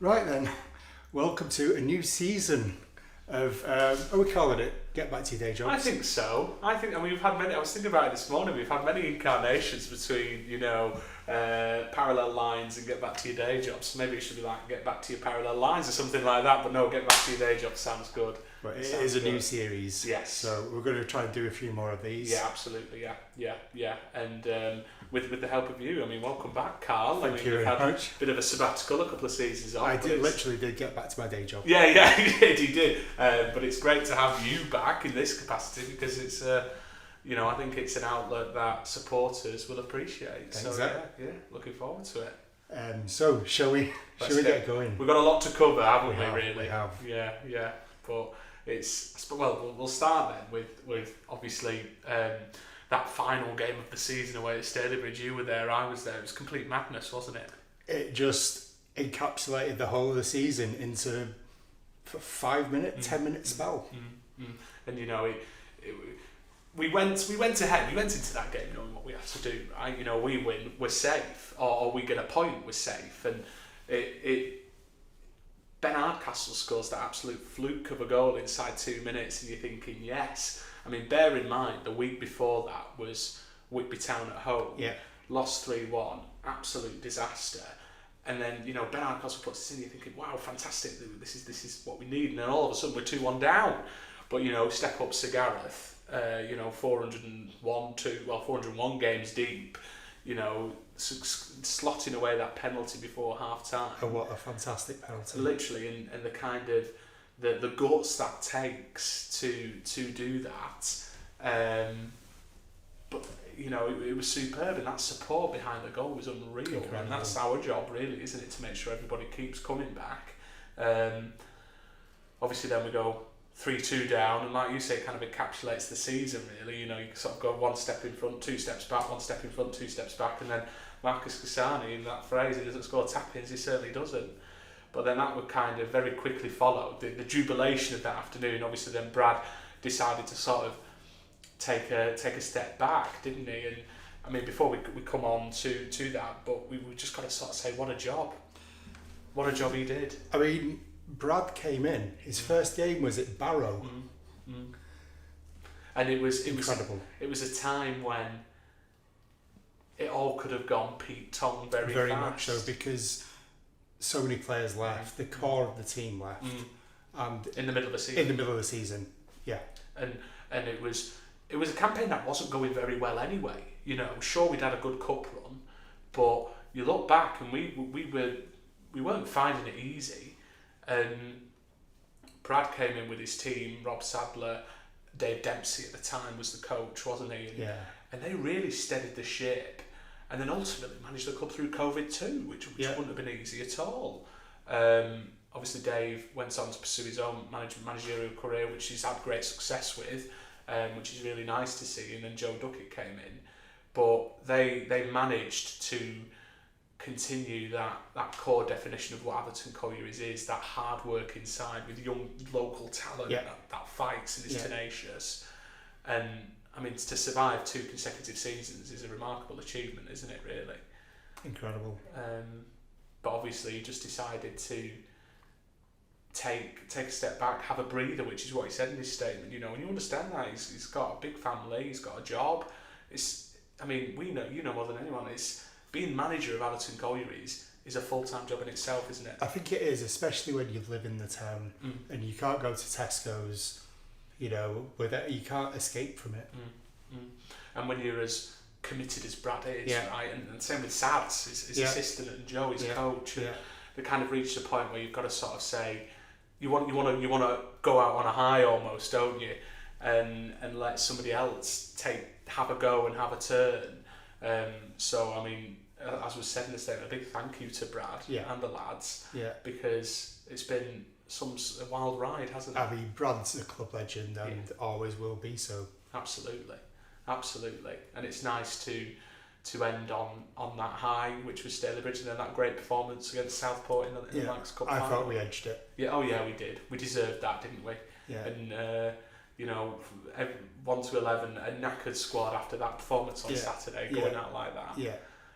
Right then, welcome to a new season of, are we calling it Get Back to Your Day Jobs? I think so. I mean, we've had many, I was thinking about it this morning, we've had many incarnations between, parallel lines and Get Back to Your Day Jobs. So maybe it should be like Get Back to Your Parallel Lines or something like that, but no, Get Back to Your Day Jobs sounds good. But it is a new series. Yes. So we're going to try and do a few more of these. Yeah, absolutely, yeah. And with the help of you, I mean, welcome back, Carl. Thank you you've very had much. a bit of a sabbatical a couple of seasons off. I literally did get back to my day job. Yeah, you did. But it's great to have you back in this capacity because it's, I think it's an outlet that supporters will appreciate. Exactly. So yeah, looking forward to it. So shall we get going? We've got a lot to cover, haven't we? Really? We have. Yeah. But we'll start then with obviously that final game of the season away at Stalybridge. You were there, I was there. It was complete madness, wasn't it? It just encapsulated the whole of the season into a 5 minute, 10 minute spell. And we went ahead. We went into that game knowing what we had to do. Right? We win, we're safe, or we get a point, we're safe. And Ben Hardcastle scores that absolute fluke of a goal inside 2 minutes, and you're thinking, yes. I mean, bear in mind, the week before that was Whitby Town at home. Yeah. Lost 3-1, absolute disaster. And then, Ben Hardcastle puts it in, you're thinking, wow, fantastic, this is what we need. And then all of a sudden, we're 2-1 down. But, step up Sir Gareth, 401 games deep, slotting away that penalty before half time. Oh, what a fantastic penalty! Literally, and the kind of the guts that takes to do that. But it was superb, and that support behind the goal was unreal. Incredible. And that's our job, really, isn't it, to make sure everybody keeps coming back. Obviously, then we go 3-2 down, and like you say, it kind of encapsulates the season, really. You sort of go one step in front, 2 steps back, 1 step in front, 2 steps back, and then Marcus Cassani, in that phrase, he doesn't score tap-ins, he certainly doesn't. But then that would kind of very quickly follow the jubilation of that afternoon. Obviously, then Brad decided to sort of take a step back, didn't he? And I mean, before we come on to that, but we just got to sort of say, what a job he did. I mean, Brad came in. His first game was at Barrow, and it was incredible. It was a time when it all could have gone Pete Tong very fast. Much so, because so many players left. The core of the team left, and in the middle of the season. Yeah. And it was a campaign that wasn't going very well anyway. Sure, we'd had a good cup run, but you look back and we weren't finding it easy. And Brad came in with his team, Rob Sadler, Dave Dempsey at the time was the coach, wasn't he? And they really steadied the ship, and then ultimately managed to come through COVID too, which wouldn't have been easy at all. Obviously, Dave went on to pursue his own managerial career, which he's had great success with, which is really nice to see. And then Joe Duckett came in, but they managed to continue that core definition of what Atherton Collieries is, that hard work inside with young local talent that fights and is tenacious. And I mean, to survive 2 consecutive seasons is a remarkable achievement, isn't it, really? Incredible. But obviously he just decided to take a step back, have a breather, which is what he said in his statement. And you understand that he's got a big family, he's got a job. We know more than anyone, it's being manager of Atherton Collieries is a full-time job in itself, isn't it? I think it is, especially when you live in the town and you can't go to Tesco's, without, you can't escape from it. And when you're as committed as Brad is, right? And same with Sads, his assistant, and Joe, his coach. And they kind of reached a point where you've got to sort of say, you want to go out on a high almost, don't you? And let somebody else have a go and have a turn. So I mean, as was said in the statement, a big thank you to Brad and the lads, because it's been a wild ride, hasn't it? I mean, Brad's a club legend and always will be so. Absolutely, and it's nice to end on that high, which was Stalybridge, and then that great performance against Southport in the Manx Cup final. I thought we edged it. We did. We deserved that, didn't we? Yeah. And 1 to 11, a knackered squad after that performance on Saturday, going out like that,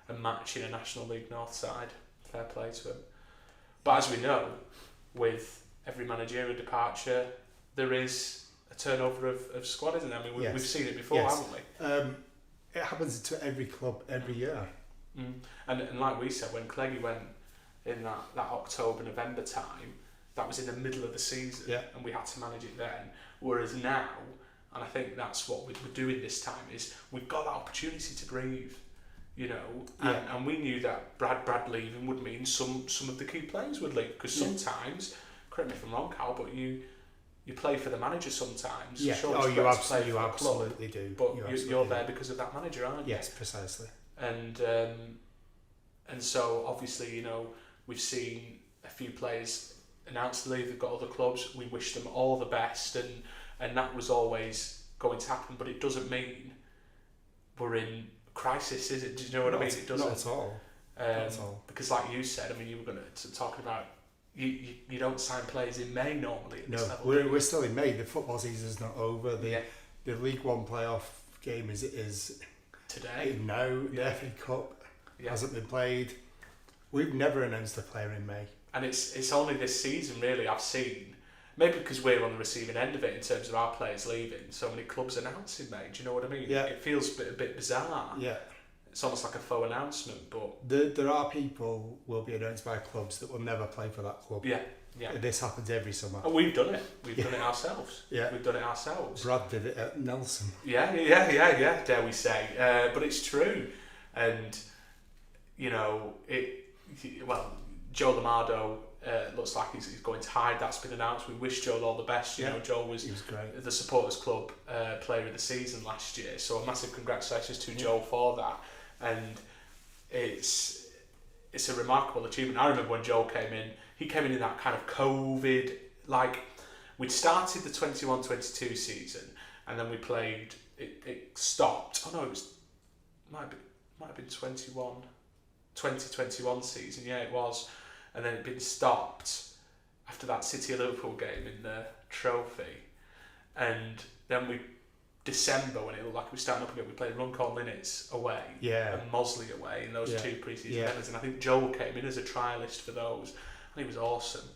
and matching a National League North side. Fair play to him. But as we know, with every managerial departure, there is a turnover of squad, isn't there? I mean, we've seen it before, haven't we? It happens to every club every year. And like we said, when Cleggy went in that October, November time, that was in the middle of the season, and we had to manage it then. Whereas now, and I think that's what we're doing this time, is we've got that opportunity to breathe, you know, and we knew that Brad leaving would mean some of the key players would leave, because sometimes, correct me if I'm wrong, Cal, but you play for the manager sometimes. Yeah. Sure, you absolutely do. But you're there because of that manager, aren't you? Yes, precisely. And so obviously, you know, we've seen a few players announce to leave. They've got other clubs. We wish them all the best, and that was always going to happen. But it doesn't mean we're in crisis, is it? Do you know what I mean? It doesn't. Not at all. Not at all. Because, like you said, I mean, you were going to talk about you don't sign players in May normally. At this level, we're still in May. The football season's not over. The League One playoff game is today. Now the FA Cup hasn't been played. We've never announced a player in May. And it's only this season, really, I've seen, maybe because we're on the receiving end of it in terms of our players leaving, so many clubs announcing May. Do you know what I mean? Yeah. It feels a bit bizarre. Yeah. It's almost like a faux announcement, but... There are people will be announced by clubs that will never play for that club. Yeah, yeah. This happens every summer. And we've done it. We've done it ourselves. Yeah. We've done it ourselves. Brad did it at Nelson. Yeah, dare we say. But it's true. And, you know, Joe Lombardo looks like he's going to hide. That's been announced. We wish Joel all the best. You know, Joel was great. The Supporters Club Player of the Season last year. So a massive congratulations to Joel for that. And it's a remarkable achievement. I remember when Joel came in. He came in that kind of COVID, like we'd started the 21-22 season, and then we played. It stopped. Oh no, it might have been 2021 season. Yeah, it was. And then it'd been stopped after that City of Liverpool game in the trophy. And then December, when it looked like we were starting up again, we played Runcorn Linnets away and Mosley away in those two pre-season games. And I think Joel came in as a trialist for those, and he was awesome.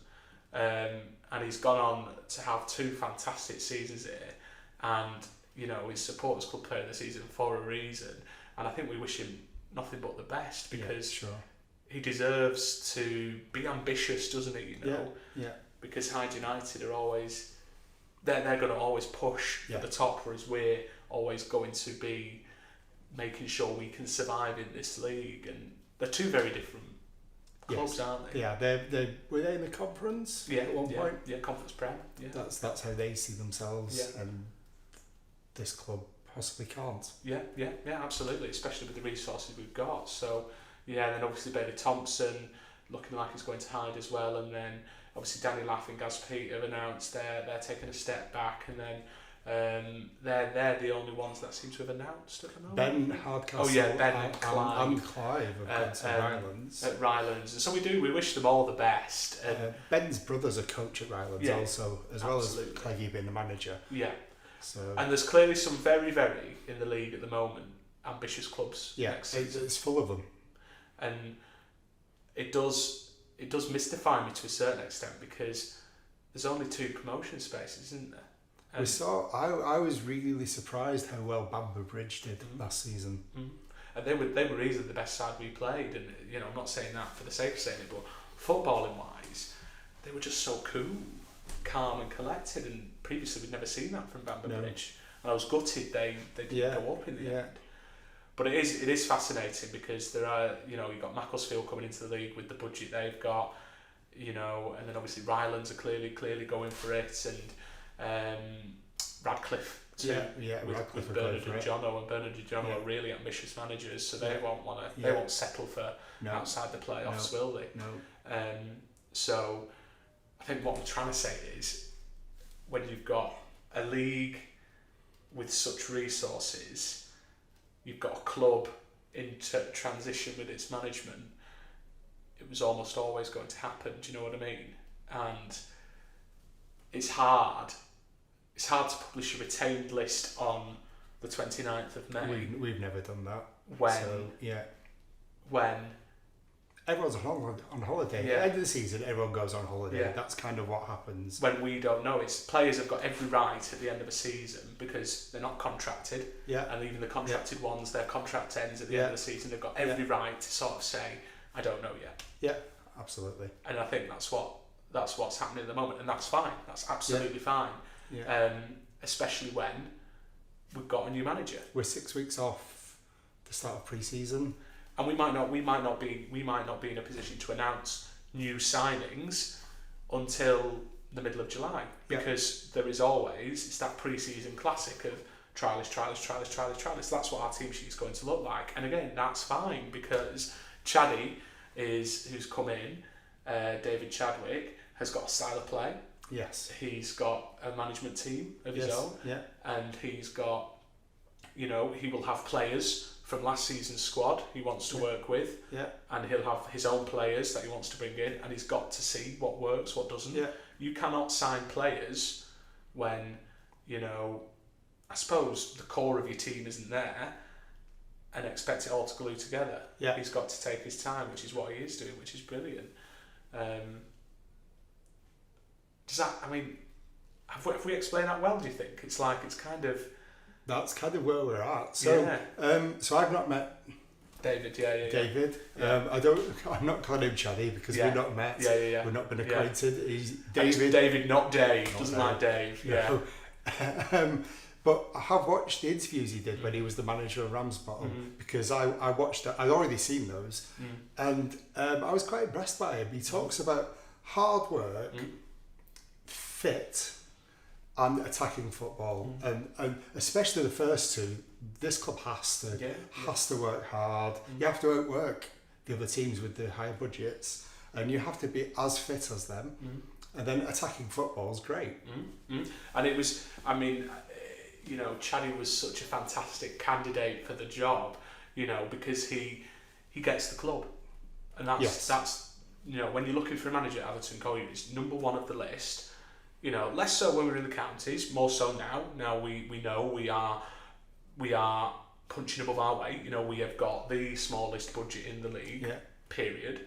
And he's gone on to have 2 fantastic seasons here, and you know, he's Supporters Club Player of the Season for a reason. And I think we wish him nothing but the best, because he deserves to be ambitious, doesn't he? You know, because Hyde United are always they're going to always push for the top, whereas we're always going to be making sure we can survive in this league. And they're 2 very different clubs, aren't they? Yeah, were they in the conference at one point? Yeah, Conference Prem. Yeah, that's how they see themselves, and this club possibly can't. Yeah, absolutely, especially with the resources we've got. So, then obviously Bailey Thompson looking like he's going to hide as well, and then obviously Danny Laff and Gaz Peter have announced they're taking a step back, and then they're the only ones that seem to have announced at the moment. Ben Hardcastle and Clive. And Clive have gone to Rylands. At Rylands. And so we wish them all the best. Ben's brother's a coach at Rylands also, as well as Cleggy being the manager. Yeah. So. And there's clearly some very, very, in the league at the moment, ambitious clubs next season. It's full of them. And it does mystify me to a certain extent, because there's only 2 promotion spaces, isn't there? And I was really surprised how well Bamber Bridge did last season. And they were easily the best side we played, and you know, I'm not saying that for the sake of saying it, but footballing wise, they were just so cool, calm and collected, and previously we'd never seen that from Bamber Bridge. And I was gutted they didn't go up in the end. But it is fascinating, because there are, you know, you've got Macclesfield coming into the league with the budget they've got, you know, and then obviously Rylands are clearly going for it, and Radcliffe too, with Bernard and Jono, and Bernard and Jono are really ambitious managers, so they won't settle for outside the playoffs, will they? No. So I think what I'm trying to say is, when you've got a league with such resources, you've got a club in transition with its management, it was almost always going to happen. Do you know what I mean? And it's hard to publish a retained list on the 29th of May. We've never done that. When everyone's on holiday. At the end of the season, everyone goes on holiday. Yeah. That's kind of what happens. When we don't know, it's players have got every right at the end of a season because they're not contracted. Yeah. And even the contracted ones, their contract ends at the end of the season. They've got every right to sort of say, I don't know yet. Yeah, absolutely. And I think that's what's happening at the moment, and that's fine. That's absolutely fine. Yeah. Especially when we've got a new manager. We're 6 weeks off the start of pre-season. And we might not be in a position to announce new signings until the middle of July, because there is always, it's that pre-season classic of trial list. That's what our team sheet is going to look like. And again, that's fine, because Chaddy who's come in, David Chadwick, has got a style of play. Yes. He's got a management team of his own. Yeah. And he's got, he will have players from last season's squad he wants to work with, and he'll have his own players that he wants to bring in, and he's got to see what works, what doesn't. You cannot sign players when, I suppose the core of your team isn't there, and expect it all to glue together. He's got to take his time, which is what he is doing, which is brilliant. Have we explained that well, do you think? It's kind of... That's kind of where we're at. So, so I've not met David. David. I'm not calling him Chaddy because we've not met. We've not been acquainted. He's David. David, not Dave. Doesn't like Dave. No. But I have watched the interviews he did when he was the manager of Ramsbottom, because I watched it. I'd already seen those, and I was quite impressed by him. He talks about hard work, fit, and attacking football, and especially the first two. This club has to work hard. You have to outwork the other teams with the higher budgets, and you have to be as fit as them. And then attacking football is great. And it was, Chaddy was such a fantastic candidate for the job, because he gets the club, and that's when you're looking for a manager at Atherton Collieries, number one of the list. Less so when we're in the counties, more so now. Now we know we are punching above our weight. We have got the smallest budget in the league. Period.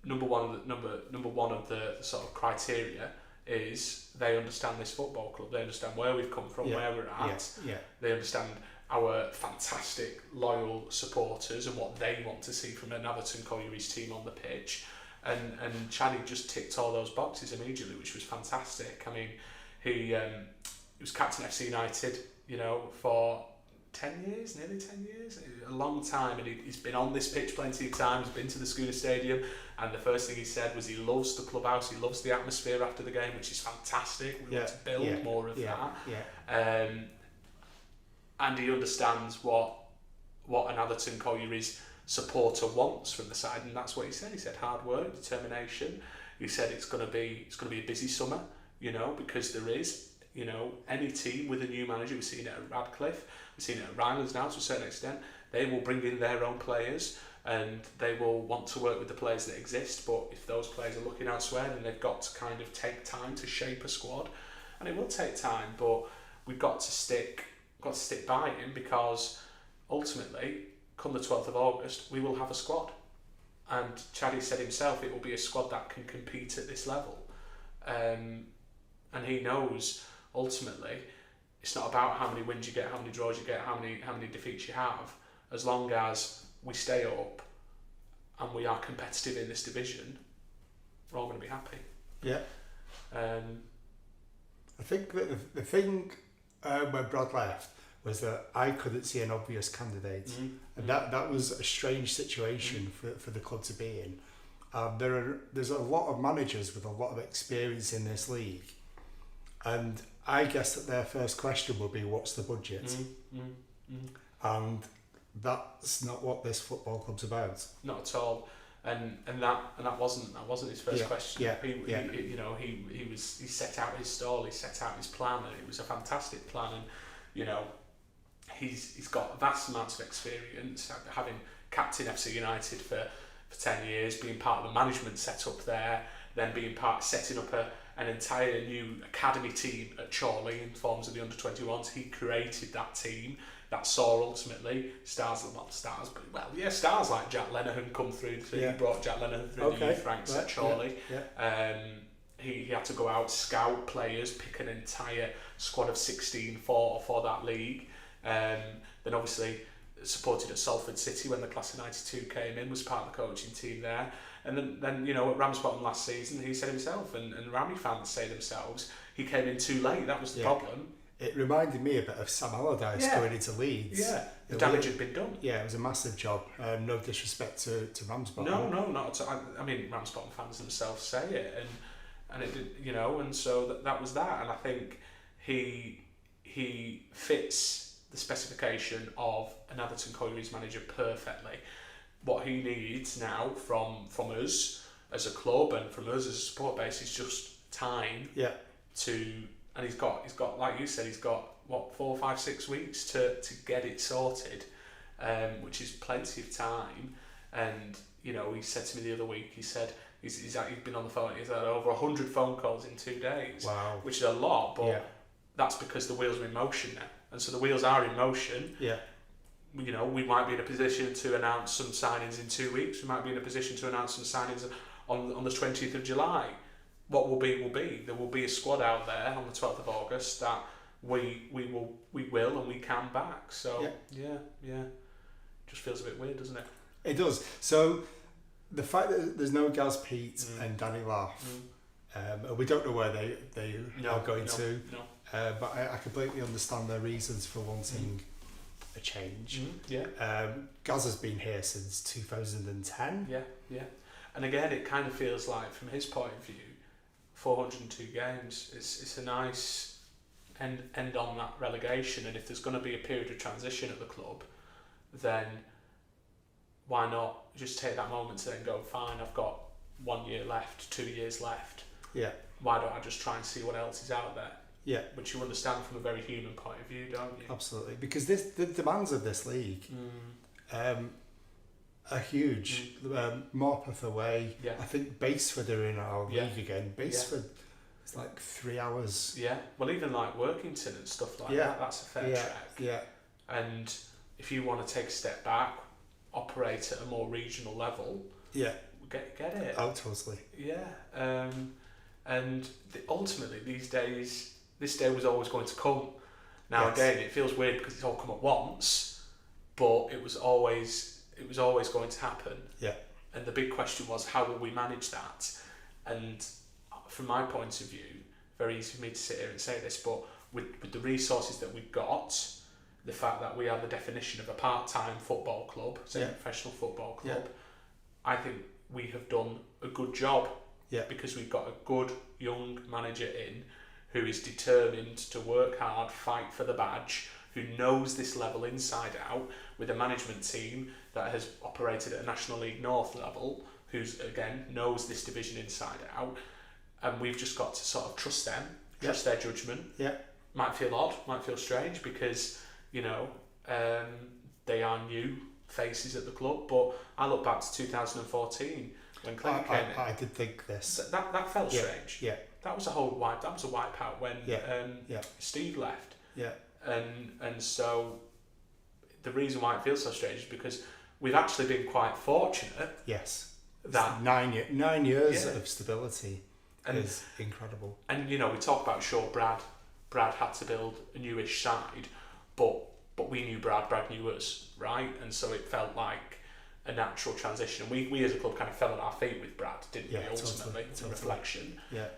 Number one of the sort of criteria is they understand this football club. They understand where we've come from, where we're at. They understand our fantastic loyal supporters and what they want to see from an Atherton Collieries team on the pitch. And Chaddy just ticked all those boxes immediately, which was fantastic. He was captain FC United, for 10 years, nearly 10 years, a long time, and he's been on this pitch plenty of times, been to the Skuna Stadium, and the first thing he said was he loves the clubhouse, he loves the atmosphere after the game, which is fantastic. We want to build more of that. And he understands what an Atherton Collieries supporter wants from the side, and that's what he said. He said hard work, determination. He said it's going to be a busy summer, because there is, any team with a new manager. We've seen it at Radcliffe, we've seen it at Rylands now to a certain extent. They will bring in their own players, and they will want to work with the players that exist. But if those players are looking elsewhere, then they've got to kind of take time to shape a squad, and it will take time. But we've got to stick by him, because ultimately, come the 12th of August, we will have a squad. And Chaddy said himself, it will be a squad that can compete at this level. And he knows, ultimately, it's not about how many wins you get, how many draws you get, how many defeats you have. As long as we stay up and we are competitive in this division, we're all going to be happy. I think that the thing when Brad left was that I couldn't see an obvious candidate, and that was a strange situation for the club to be in. There's a lot of managers with a lot of experience in this league, and I guess that their first question will be, what's the budget? And that's not what this football club's about. Not at all. And that wasn't his first question. He set out his stall, he set out his plan, and it was a fantastic plan. And he's got vast amounts of experience, having captain FC United for 10 years, being part of the management setup there, then being setting up an entire new academy team at Chorley in forms of the under-21s. He created that team. that saw ultimately stars like Jack Lenihan come through. He brought Jack Lenihan through the youth ranks at Chorley. He had to go out, scout players, pick an entire squad of 16 for that league. Then obviously supported at Salford City when the class of 92 came in, was part of the coaching team there. And then at Ramsbottom last season, he said himself, and Rami fans say themselves, he came in too late. That was the problem. It reminded me a bit of Sam Allardyce going into Leeds. Yeah, the damage had been done. Yeah, it was a massive job. No disrespect to Ramsbottom. No, not at all. I mean, Ramsbottom fans themselves say it, and it did, and so that was that. And I think he fits the specification of an Atherton Collieries manager perfectly. What he needs now from us as a club and from us as a support base is just time. And he's got like you said, he's got 4, 5, 6 weeks to get it sorted, which is plenty of time. And he said to me the other week, he said he's been on the phone, he's had over 100 phone calls in 2 days. Wow. Which is a lot, but that's because the wheels are in motion now. And so the wheels are in motion. Yeah. We might be in a position to announce some signings in 2 weeks. We might be in a position to announce some signings on the 20th of July. What will be will be. There will be a squad out there on the 12th of August that we will and we can back. So yeah. Just feels a bit weird, doesn't it? It does. So the fact that there's no Gaz Pete and Danny Laugh, we don't know where they are going to. No. But I completely understand their reasons for wanting a change. Gaz has been here since 2010. Yeah. And again, it kind of feels like, from his point of view, 402 games, it's a nice end on that relegation. And if there's going to be a period of transition at the club, then why not just take that moment to then go, fine, I've got 1 year left, 2 years left. Yeah. Why don't I just try and see what else is out there? Yeah. Which you understand from a very human point of view, don't you? Absolutely. Because the demands of this league are huge. Morpeth away. Yeah. I think Baseford are in our league again. Baseford, it's like 3 hours. Yeah. Well, even like Workington and stuff like that, that's a fair trek. Yeah. And if you want to take a step back, operate at a more regional level, get it. Oh, totally. Yeah. And ultimately, this day was always going to come. Now again, it feels weird because it's all come at once, but it was always going to happen. Yeah. And the big question was, how will we manage that? And from my point of view, very easy for me to sit here and say this, but with the resources that we've got, the fact that we are the definition of a part-time football club, professional football club, I think we have done a good job. Yeah. Because we've got a good young manager in who is determined to work hard, fight for the badge, who knows this level inside out, with a management team that has operated at a National League North level, who's again knows this division inside out, and we've just got to sort of trust them, trust their judgment. Yeah. Might feel odd, might feel strange because they are new faces at the club, but I look back to 2014 when Clem came in. I did think this. That felt strange. Yeah. That was a wipeout when Steve left. Yeah. And so the reason why it feels so strange is because we've actually been quite fortunate. Yes. That 9 years of stability is incredible. And we talk about Brad had to build a newish side, but we knew Brad knew us, right? And so it felt like a natural transition. We as a club kind of fell on our feet with Brad, didn't we, ultimately, totally. Reflection. Yeah.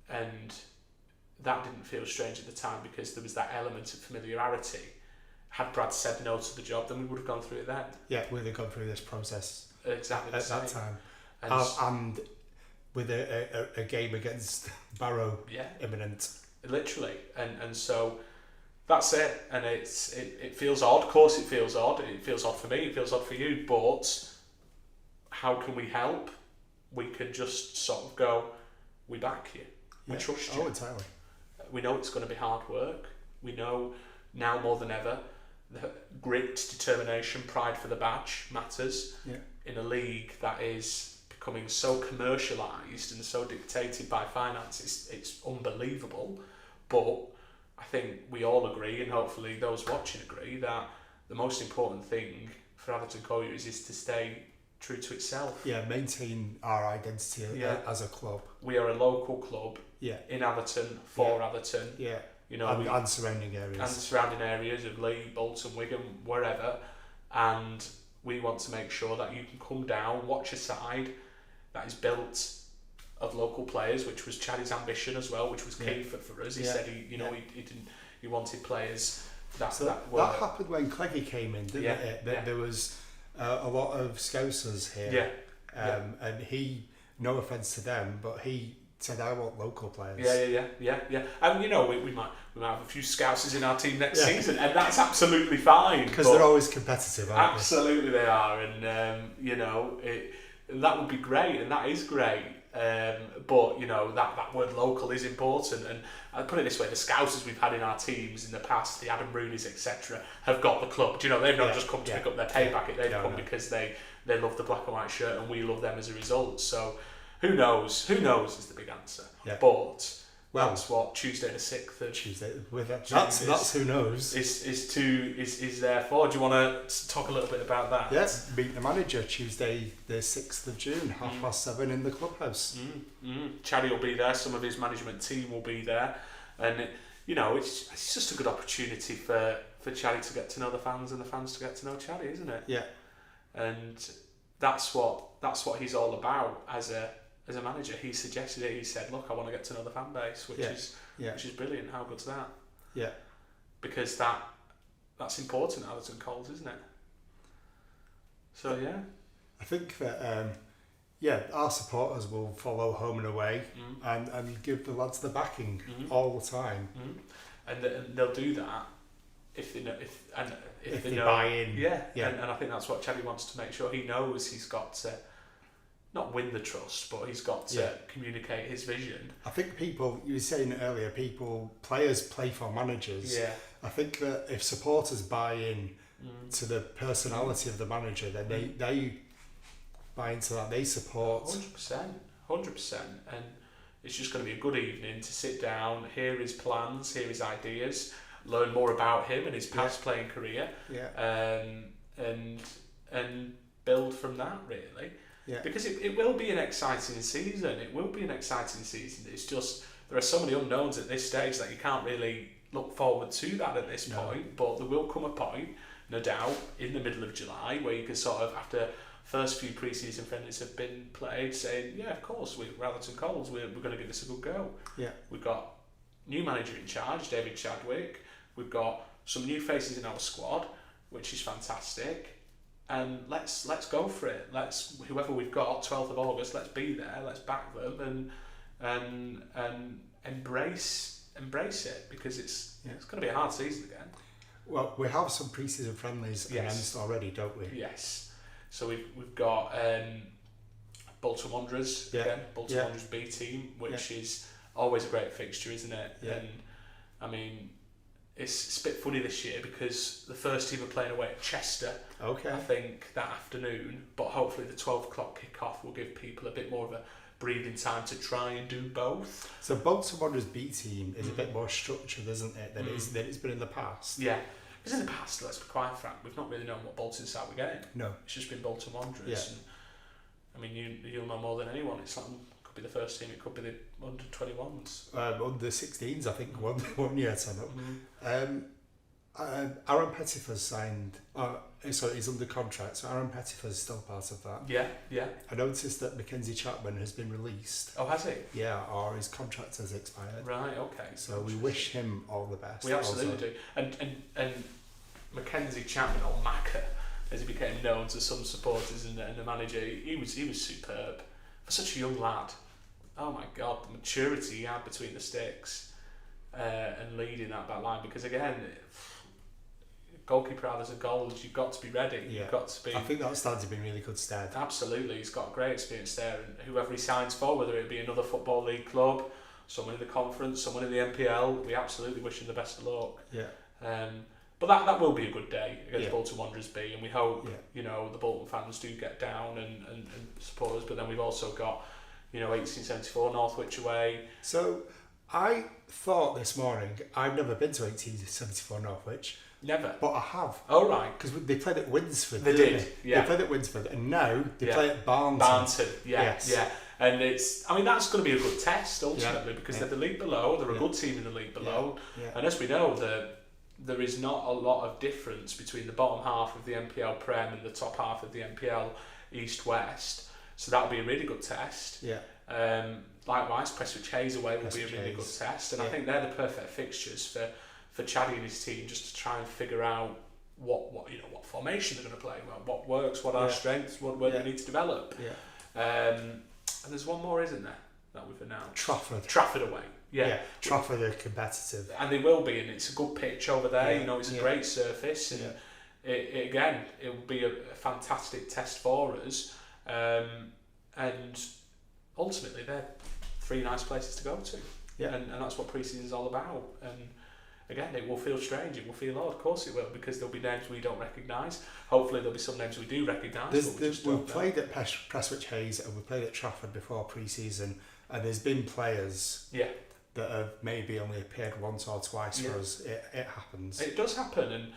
And that didn't feel strange at the time because there was that element of familiarity. Had Brad said no to the job, then we would have gone through it then. Yeah, we'd have gone through this process exactly at that time. And with a game against Barrow imminent. Literally. And so that's it. And it feels odd. Of course it feels odd. It feels odd for me, it feels odd for you, but how can we help? We can just sort of go, we back you. We trust you. Oh, entirely. We know it's going to be hard work. We know now more than ever the grit, determination, pride for the badge matters in a league that is becoming so commercialised and so dictated by finance. It's unbelievable, but I think we all agree, and hopefully those watching agree, that the most important thing for Atherton Collieries is to stay true to itself. Yeah, maintain our identity as a club. We are a local club in Atherton, for Atherton. Yeah. You know, and surrounding areas. And surrounding areas of Leigh, Bolton, Wigan, wherever. And we want to make sure that you can come down, watch a side that is built of local players, which was Chaddy's ambition as well, which was key for us. He said he wanted players that happened when Cleggy came in, didn't it? There was a lot of Scousers here. And he, no offence to them, but he said, I want local players. Yeah. And we might have a few Scousers in our team next season, and that's absolutely fine. Because they're always competitive, aren't they? Absolutely they are, and that would be great, and that is great. But that word local is important, and I'll put it this way: the Scousers we've had in our teams in the past, the Adam Rooney's, etc., have got the club. Do you know, they've not just come to pick up their pay packet; they've come because they love the black and white shirt, and we love them as a result. So who knows? Who knows is the big answer. Yeah. But that's what Tuesday the 6th of Tuesday. That's who knows. Is there for. Do you want to talk a little bit about that? Yes, meet the manager Tuesday the 6th of June, 7:30 in the clubhouse. Chaddy will be there. Some of his management team will be there, and it's just a good opportunity for Chaddy to get to know the fans and the fans to get to know Chaddy, isn't it? Yeah. And that's what he's all about as a manager. He suggested it. He said, "Look, I want to get to know the fan base," which is brilliant. How good's that? Yeah, because that's important at Atherton Colls, isn't it? So yeah, I think that our supporters will follow home and away and give the lads the backing all the time, and they'll do that if they buy in. Yeah. And I think that's what Chaddy wants to make sure. He knows he's got to not win the trust, but he's got to communicate his vision. I think you were saying earlier, players play for managers. Yeah. I think that if supporters buy in to the personality of the manager, then they buy into that, they support. 100%. And it's just going to be a good evening to sit down, hear his plans, hear his ideas, learn more about him and his past playing career, and build from that, really. Yeah. Because it will be an exciting season. It's just there are so many unknowns at this stage that you can't really look forward to that at this point. But there will come a point, no doubt, in the middle of July where you can sort of, after first few pre-season friendlies have been played, saying, yeah, of course, we're Atherton Colls, we're going to give this a good go. Yeah. We've got new manager in charge, David Chadwick. We've got some new faces in our squad, which is fantastic. And let's go for it. Whoever we've got, 12th of August, let's be there. Let's back them and embrace it, because it's going to be a hard season again. Well, we have some pre-season friendlies announced already, don't we? Yes. So we've got Bolton Wanderers again, Bolton Wanderers B team, which is always a great fixture, isn't it? Yeah. And I mean, it's a bit funny this year because the first team are playing away at Chester. Okay. I think that afternoon, but hopefully the 12 o'clock kick-off will give people a bit more of a breathing time to try and do both. So Bolton Wanderers B team is a bit more structured, isn't it, than it's been in the past? Yeah. Because in the past, let's be quite frank, we've not really known what Bolton side we're getting. No. It's just been Bolton Wanderers. Yeah. And, I mean, you'll know more than anyone. It's like, could be the first team, it could be the under 21s. Under 16s, I think, one year turn up. Aaron Pettifer's signed. He's under contract, so Aaron Pettifer's still part of that. Yeah, yeah. I noticed that Mackenzie Chapman has been released. Oh, has he? Yeah, or his contract has expired. Right, okay. So we wish him all the best. We absolutely do. And Mackenzie Chapman, or Macca, as he became known to some supporters and the manager, he was superb. For such a young lad, oh my God, the maturity he had between the sticks and leading that back line, because again, goalkeeper others and goals, you've got to be ready. Yeah. You've got to be. I think that stands to be in really good stead. Absolutely, he's got great experience there, and whoever he signs for, whether it be another football league club, someone in the conference, someone in the NPL, we absolutely wish him the best of luck. Yeah. But that will be a good day against Bolton Wanderers B, and we hope the Bolton fans do get down and support us. But then we've also got 1874 Northwich away. So I thought this morning, I've never been to 1874 Northwich, Never. but I have. Oh, right. Because they played at Winsford. They didn't did, yeah. They played at Winsford, and now they play at Barnton. Barnton, yeah, Yes. yeah. And it's, I mean, that's going to be a good test ultimately because yeah. they're the league below, they're a good team in the league below. Yeah. And as we know, there is not a lot of difference between the bottom half of the NPL Prem and the top half of the NPL East-West. So that'll be a really good test. Yeah. Likewise, Prestwich Hayes away will be a really Hayes. good test. And I think they're the perfect fixtures for Chaddy and his team just to try and figure out what formation they're going to play, what works, what are our strengths, where do we need to develop. Yeah. And there's one more, isn't there, that we've announced? Trafford away. Yeah. Trafford are competitive. And they will be, and it's a good pitch over there, Yeah. you know, it's a great surface, and it will be a fantastic test for us. And ultimately, they're 3 nice places to go to. Yeah. And that's what pre-season is all about. And again, it will feel strange, it will feel odd, of course it will, because there'll be names we don't recognise. Hopefully there'll be some names we do recognise. We've played at Prestwich Hayes and we've played at Trafford before pre-season, and there's been players that have maybe only appeared once or twice for us. It happens. It does happen, and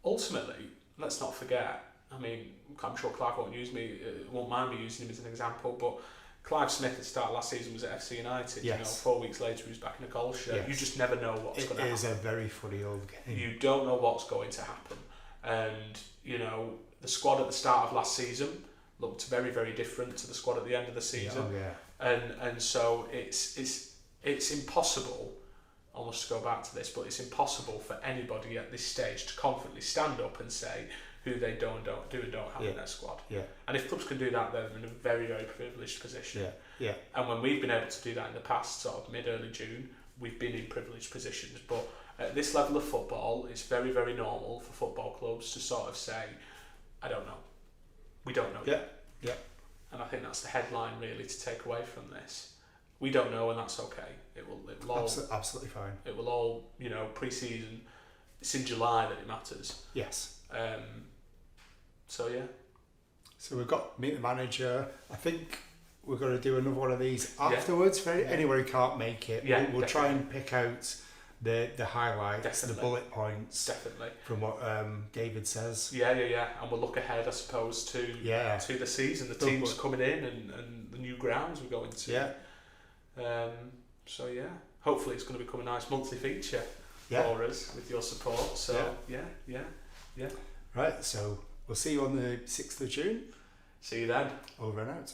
ultimately, let's not forget, I mean, I'm sure Clive won't mind me using him as an example, but Clive Smith at the start of last season was at FC United. Yes. You know, 4 weeks later he was back in a Colls shirt. Yes. You just never know what's going to happen. It is a very funny old game. You don't know what's going to happen. And, you know, the squad at the start of last season looked very, very different to the squad at the end of the season. And so it's impossible, almost to go back to this, but it's impossible for anybody at this stage to confidently stand up and say who they do and don't have in their squad. Yeah. And if clubs can do that, they're in a very, very privileged position. Yeah. And when we've been able to do that in the past, sort of mid-early June, we've been in privileged positions. But at this level of football, it's very, very normal for football clubs to sort of say, I don't know. We don't know yet. Yeah. And I think that's the headline really to take away from this. We don't know, and that's okay. It will all absolutely fine. It will all, you know, pre-season. It's in July that it matters. Yes. So yeah. So we've got meet the manager. I think we're going to do another one of these afterwards. Anywhere he can't make it, we'll try and pick out the highlights, the bullet points. Definitely. From what David says. Yeah. And we'll look ahead, I suppose, to the season, the teams coming in and the new grounds we're going to. Yeah. So yeah, hopefully it's going to become a nice monthly feature for us with your support. So yeah. Right, so we'll see you on the 6th of June. See you then. Over and out.